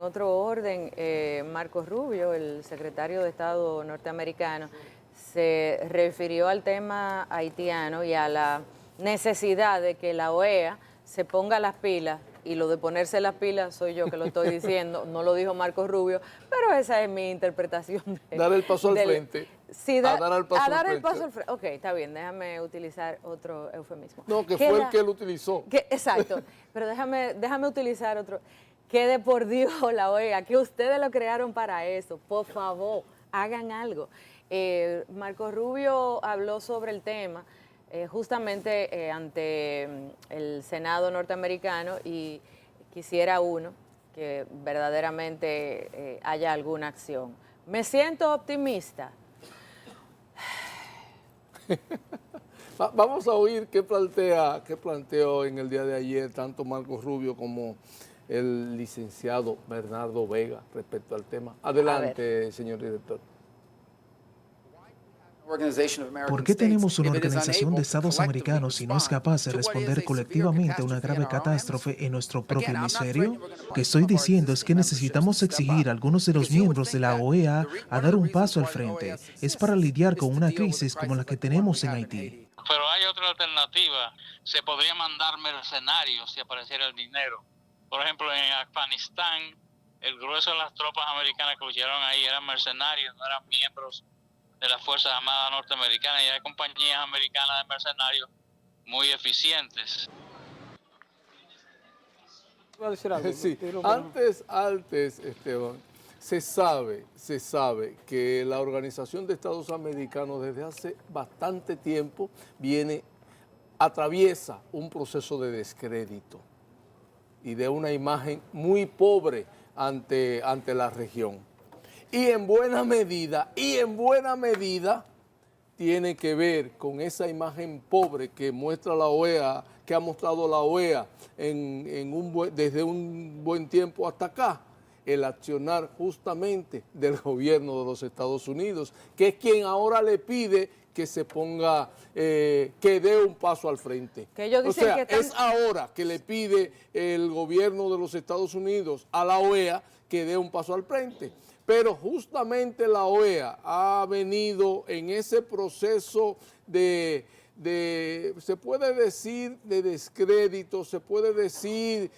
En otro orden, Marco Rubio, el secretario de Estado norteamericano, se refirió al tema haitiano y a la necesidad de que la OEA se ponga las pilas, y lo de ponerse las pilas soy yo que lo estoy diciendo, no lo dijo Marco Rubio, pero esa es mi interpretación. Dar el paso al frente. Sí, a dar el paso a al dar el frente. paso al frente. Ok, está bien, déjame utilizar otro eufemismo. No, que fue el que él utilizó. Exacto, pero déjame utilizar otro. Que de por Dios la OEA, que ustedes lo crearon para eso, por favor, hagan algo. Marco Rubio habló sobre el tema justamente ante el Senado norteamericano y quisiera que verdaderamente haya alguna acción. Me siento optimista. Vamos a oír qué planteó en el día de ayer tanto Marco Rubio como el licenciado Bernardo Vega respecto al tema. Adelante, señor director. ¿Por qué tenemos una organización de estados americanos si no es capaz de responder colectivamente a una grave catástrofe en nuestro propio hemisferio? Lo que estoy diciendo es que necesitamos exigir a algunos de los miembros de la OEA a dar un paso al frente. Es para lidiar con una crisis como la que tenemos en Haití. Pero hay otra alternativa. Se podría mandar mercenarios si apareciera el dinero. Por ejemplo, en Afganistán, el grueso de las tropas americanas que lucharon ahí eran mercenarios, no eran miembros de las Fuerzas Armadas norteamericanas, y hay compañías americanas de mercenarios muy eficientes. Sí, antes, Esteban, se sabe que la Organización de Estados Americanos desde hace bastante tiempo atraviesa un proceso de descrédito y de una imagen muy pobre ante la región. Y en buena medida, tiene que ver con esa imagen pobre que muestra la OEA, que ha mostrado la OEA desde un buen tiempo hasta acá, el accionar justamente del gobierno de los Estados Unidos, que es quien ahora le pide que se ponga, que dé un paso al frente. Que ellos dicen o sea, que es ahora que le pide el gobierno de los Estados Unidos a la OEA que dé un paso al frente. Pero justamente la OEA ha venido en ese proceso se puede decir, de descrédito, se puede decir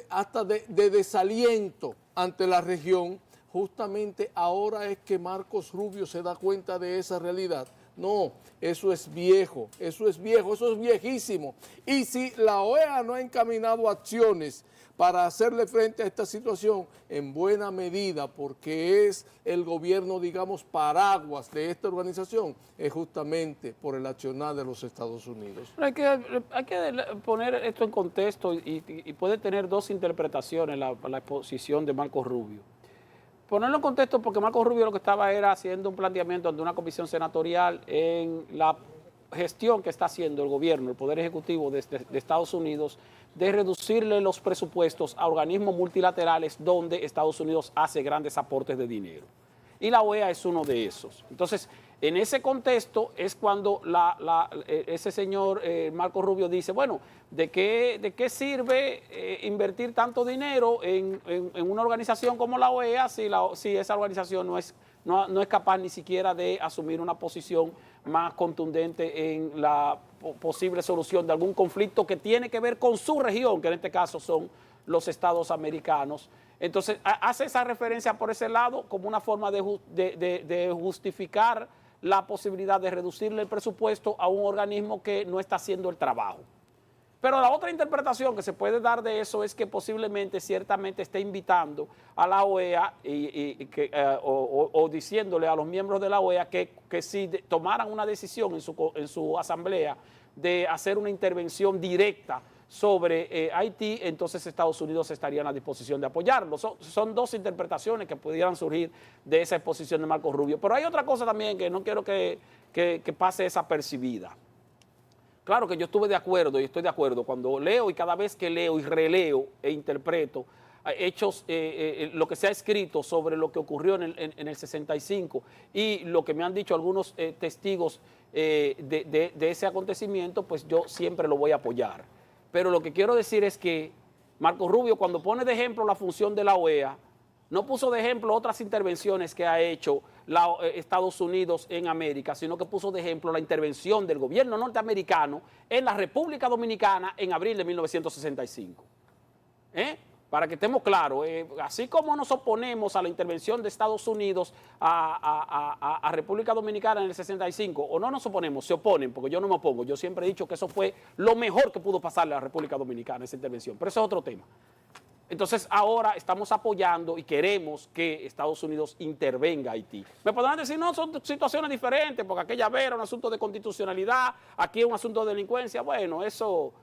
hasta de desaliento ante la región. Justamente ahora es que Marcos Rubio se da cuenta de esa realidad. No, eso es viejo, eso es viejísimo. Y si la OEA no ha encaminado acciones para hacerle frente a esta situación, en buena medida, porque es el gobierno, digamos, paraguas de esta organización, es justamente por el accionar de los Estados Unidos. Hay que poner esto en contexto y puede tener dos interpretaciones la exposición de Marcos Rubio. Ponerlo en contexto porque Marcos Rubio lo que estaba era haciendo un planteamiento ante una comisión senatorial en la gestión que está haciendo el gobierno, el Poder Ejecutivo de Estados Unidos, de reducirle los presupuestos a organismos multilaterales donde Estados Unidos hace grandes aportes de dinero. Y la OEA es uno de esos. Entonces, en ese contexto es cuando ese señor Marco Rubio dice, bueno, ¿de qué sirve invertir tanto dinero en una organización como la OEA si esa organización no es capaz ni siquiera de asumir una posición más contundente en la posible solución de algún conflicto que tiene que ver con su región, que en este caso son los Estados americanos? Entonces, hace esa referencia por ese lado como una forma de justificar la posibilidad de reducirle el presupuesto a un organismo que no está haciendo el trabajo. Pero la otra interpretación que se puede dar de eso es que posiblemente, ciertamente, esté invitando a la OEA o diciéndole a los miembros de la OEA que si tomaran una decisión en su asamblea de hacer una intervención directa sobre Haití, entonces Estados Unidos estaría en la disposición de apoyarlo. Son dos interpretaciones que pudieran surgir de esa exposición de Marco Rubio. Pero hay otra cosa también que no quiero que pase desapercibida. Claro que yo estuve de acuerdo y estoy de acuerdo cuando leo y cada vez que leo y releo e interpreto hechos, lo que se ha escrito sobre lo que ocurrió en el 65 y lo que me han dicho algunos testigos de ese acontecimiento, pues yo siempre lo voy a apoyar. Pero lo que quiero decir es que Marco Rubio, cuando pone de ejemplo la función de la OEA, no puso de ejemplo otras intervenciones que ha hecho Estados Unidos en América, sino que puso de ejemplo la intervención del gobierno norteamericano en la República Dominicana en abril de 1965. Para que estemos claros, así como nos oponemos a la intervención de Estados Unidos a República Dominicana en el 65, o no nos oponemos, se oponen, porque yo no me opongo. Yo siempre he dicho que eso fue lo mejor que pudo pasarle a la República Dominicana, esa intervención, pero eso es otro tema. Entonces ahora estamos apoyando y queremos que Estados Unidos intervenga a Haití. Me podrán decir, no, son situaciones diferentes, porque aquella vez era un asunto de constitucionalidad, aquí es un asunto de delincuencia. Bueno, eso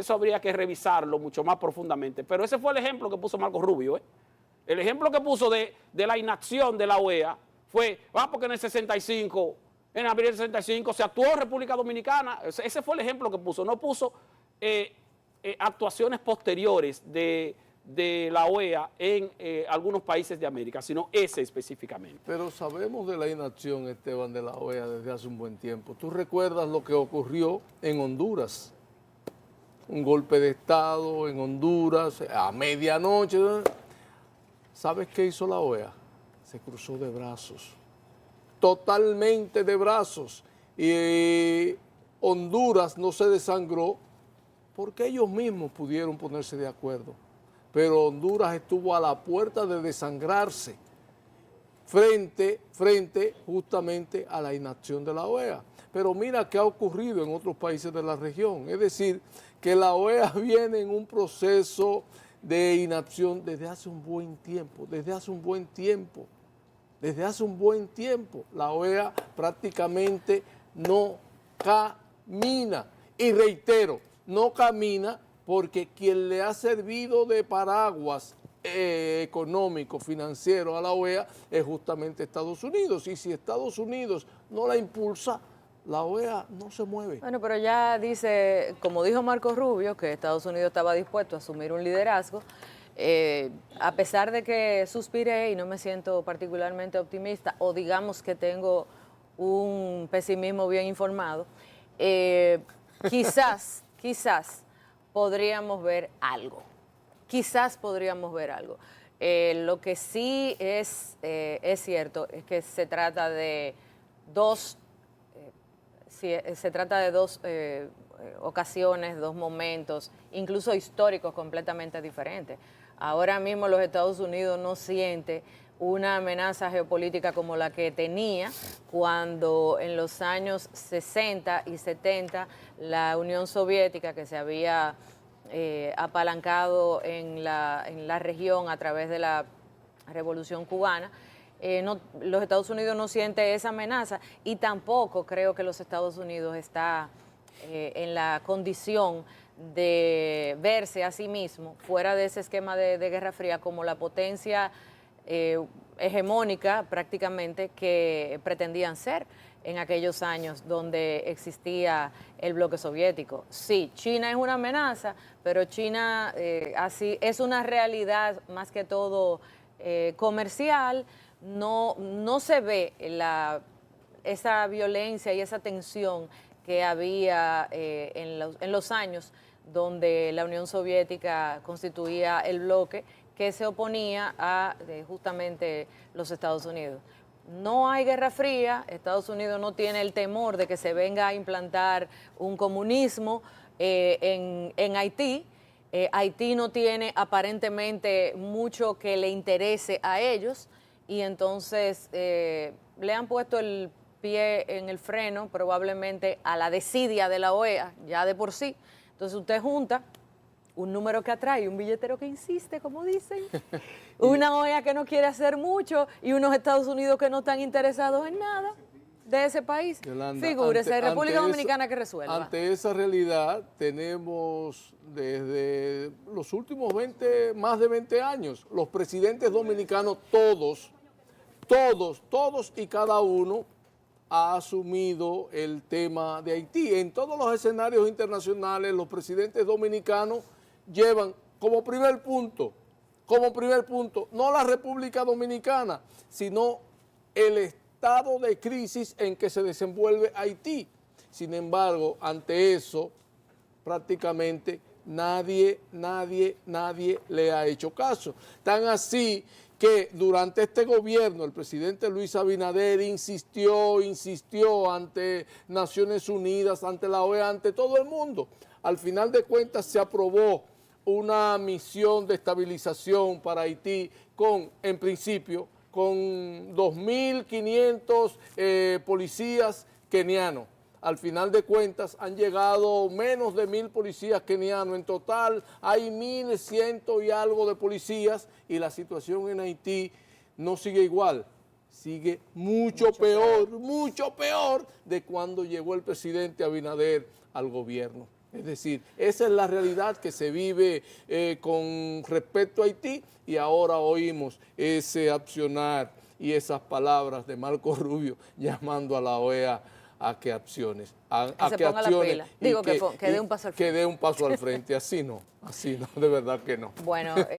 habría que revisarlo mucho más profundamente. Pero ese fue el ejemplo que puso Marco Rubio. El ejemplo que puso de la inacción de la OEA fue, porque en el 65, en abril del 65, se actuó en República Dominicana. Ese fue el ejemplo que puso. No puso actuaciones posteriores de la OEA en algunos países de América, sino ese específicamente. Pero sabemos de la inacción, Esteban, de la OEA desde hace un buen tiempo. ¿Tú recuerdas lo que ocurrió en Honduras? Un golpe de Estado en Honduras a medianoche. ¿Sabes qué hizo la OEA? Se cruzó de brazos, totalmente de brazos. Y Honduras no se desangró porque ellos mismos pudieron ponerse de acuerdo. Pero Honduras estuvo a la puerta de desangrarse frente justamente a la inacción de la OEA. Pero mira qué ha ocurrido en otros países de la región. Es decir, que la OEA viene en un proceso de inacción desde hace un buen tiempo, La OEA prácticamente no camina. Y reitero, no camina porque quien le ha servido de paraguas económico, financiero a la OEA es justamente Estados Unidos. Y si Estados Unidos no la impulsa, la OEA no se mueve. Bueno, pero ya dice, como dijo Marco Rubio, que Estados Unidos estaba dispuesto a asumir un liderazgo, a pesar de que suspiré y no me siento particularmente optimista, o digamos que tengo un pesimismo bien informado, quizás podríamos ver algo. Lo que sí es cierto es que se trata de dos ocasiones, dos momentos, incluso históricos completamente diferentes. Ahora mismo los Estados Unidos no siente una amenaza geopolítica como la que tenía cuando en los años 60 y 70 la Unión Soviética, que se había apalancado en la región a través de la Revolución Cubana, los Estados Unidos no siente esa amenaza y tampoco creo que los Estados Unidos está en la condición de verse a sí mismo fuera de ese esquema de Guerra Fría como la potencia hegemónica prácticamente que pretendían ser en aquellos años donde existía el bloque soviético. Sí, China es una amenaza, pero China así es una realidad más que todo comercial. No se ve esa violencia y esa tensión que había en los años donde la Unión Soviética constituía el bloque que se oponía a justamente los Estados Unidos. No hay Guerra Fría, Estados Unidos no tiene el temor de que se venga a implantar un comunismo en Haití. Haití no tiene aparentemente mucho que le interese a ellos y entonces le han puesto el pie en el freno probablemente a la desidia de la OEA, ya de por sí. Entonces usted junta un número que atrae, un billetero que insiste, como dicen, una OEA que no quiere hacer mucho y unos Estados Unidos que no están interesados en nada de ese país. Yolanda, figúrese, República Dominicana que resuelva. Ante esa realidad tenemos desde los últimos más de 20 años, los presidentes dominicanos todos y cada uno ha asumido el tema de Haití. En todos los escenarios internacionales los presidentes dominicanos llevan como primer punto, no la República Dominicana, sino el estado de crisis en que se desenvuelve Haití. Sin embargo, ante eso, prácticamente nadie le ha hecho caso. Tan así que durante este gobierno el presidente Luis Abinader insistió ante Naciones Unidas, ante la OEA, ante todo el mundo. Al final de cuentas se aprobó una misión de estabilización para Haití en principio, con 2.500 policías kenianos. Al final de cuentas han llegado menos de 1.000 policías kenianos. En total hay 1.100 y algo de policías y la situación en Haití no sigue igual. Sigue mucho peor de cuando llegó el presidente Abinader al gobierno. Es decir, esa es la realidad que se vive con respecto a Haití y ahora oímos ese accionar y esas palabras de Marco Rubio llamando a la OEA a que acciones, a que accione. Digo, que dé un paso al frente. Que dé un paso al frente, así no, de verdad que no. Bueno.